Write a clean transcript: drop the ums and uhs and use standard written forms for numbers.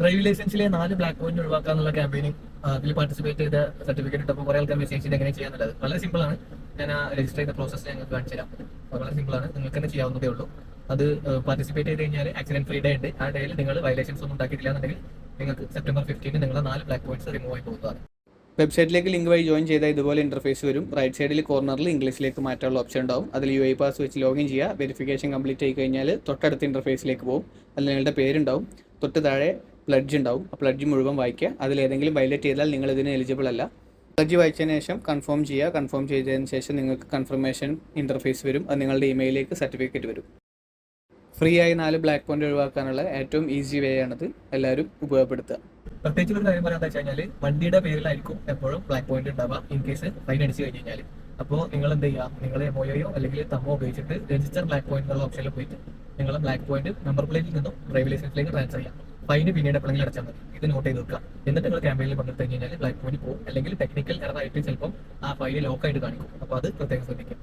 Driving ലൈസൻസിലെ 4 black point ഒഴിവാക്കാനുള്ള campaigning അതിൽ participate ചെയ്ത സർട്ടിഫിക്കറ്റ് ഇട്ടപ്പോൾ കുറെ ആൾക്കാർ മെസ്സേജ് ചെയ്ത് എങ്ങനെ ചെയ്യാന്നുള്ളത് വളരെ സിമ്പിൾ ആണ്. ഞാൻ ആ രജിസ്റ്റർ ചെയ്ത പ്രോസസ്സ് ഞങ്ങൾക്ക് കാണിച്ചു തരാം. വളരെ സിമ്പിൾ ആണ്, നിങ്ങൾക്ക് തന്നെ ചെയ്യാവുന്നതേ ഉള്ളൂ. അത് പാർട്ടിസിപ്പേറ്റ് ചെയ്ത് കഴിഞ്ഞാൽ ആക്സിഡന്റ് ഫ്രീ ഡേ ഉണ്ട്. ആ ഡേയിൽ നിങ്ങൾ വയലേഷൻസ് ഒന്നും ഉണ്ടാക്കിയിട്ടില്ല എന്നുണ്ടെങ്കിൽ നിങ്ങൾക്ക് സെപ്റ്റംബർ 15 നിങ്ങളുടെ 4 ബ്ലാക്ക് പോയിന്റ്സ് റിമൂവ് ആയി പോകുന്നതാണ്. വെബ്സൈറ്റിലേക്ക് ലിങ്ക് വഴി ജോയിൻ ചെയ്താൽ ഇതുപോലെ ഇന്റർഫേസ് വരും. റൈറ്റ് സൈഡിൽ കോർണറിൽ ഇംഗ്ലീഷിലേക്ക് മാറ്റാനുള്ള ഓപ്ഷൻ ഉണ്ടാവും. അതിൽ UAE പാസ് വെച്ച് ലോഗിൻ ചെയ്യുക. വെരിഫിക്കേഷൻ കംപ്ലീറ്റ് ആയി കഴിഞ്ഞാൽ തൊട്ടടുത്ത ഇന്റർഫേസിലേക്ക് പോകും. അതിൽ നിങ്ങളുടെ പേരുണ്ടാവും. തൊട്ട് താഴെ പ്ലഡ്ജ് ഉണ്ടാവും. ആ പ്ലഡ്ജ് മുഴുവൻ വായിക്കുക. അതിലേതെങ്കിലും വയലേറ്റ് ചെയ്താൽ നിങ്ങൾ ഇതിന് എലിജിബിൾ അല്ല. പ്ലഡ്ജ് വായിച്ചതിന് ശേഷം കൺഫേം ചെയ്യുക. കൺഫേം ചെയ്തതിന് ശേഷം നിങ്ങൾക്ക് കൺഫർമേഷൻ ഇന്റർഫേസ് വരും. അത് നിങ്ങളുടെ ഇമെയിലേക്ക് സർട്ടിഫിക്കറ്റ് വരും. ഫ്രീ ആയി 4 ബ്ലാക്ക് പോയിന്റ് ഒഴിവാക്കാനുള്ള ഏറ്റവും ഈസി വേ ആണത്. എല്ലാവരും ഉപയോഗപ്പെടുത്തുക. പ്രത്യേകിച്ച് ഒരു കാര്യം പറയാൻ വെച്ച് കഴിഞ്ഞാൽ വണ്ടിയുടെ പേരിലായിരിക്കും എപ്പോഴും ബ്ലാക്ക് പോയിന്റ് ഉണ്ടാവുക ഇൻ കേസ് ഫൈൻ അടിച്ചു കഴിഞ്ഞ് കഴിഞ്ഞാൽ. അപ്പോൾ നിങ്ങൾ എന്ത് ചെയ്യുക, നിങ്ങൾ MOയോ അല്ലെങ്കിൽ തമ്മോ ഉപയോഗിച്ചിട്ട് രജിസ്റ്റർ ബ്ലാക്ക് പോയിന്റ് എന്നുള്ള ഓപ്ഷനിൽ പോയിട്ട് നിങ്ങൾ ബ്ലാക്ക് പോയിന്റ് നമ്പർ പ്ലേറ്റിൽ നിന്നും ഡ്രൈവിംഗ് ലൈസൻസിലേക്ക് ട്രാൻസ്ഫർ ചെയ്യാം. ഫൈന് പിന്നീട് എപ്പോഴെങ്കിലും അടച്ചാൽ മതി. ഇത് നോട്ട് ചെയ്ത് വെക്കുക. എന്നിട്ട് നിങ്ങൾ ക്യാമ്പയിനിൽ പങ്കെടുത്ത് കഴിഞ്ഞാൽ ബ്ലാക്ക് പോയിന്റ് പോകും. അല്ലെങ്കിൽ ടെക്നിക്കൽ എറർ ആയിട്ട് ചിലപ്പോൾ ആ ഫൈല് ലോക്കായിട്ട് കാണിക്കും. അപ്പോൾ അത് പ്രത്യേകം ശ്രദ്ധിക്കും.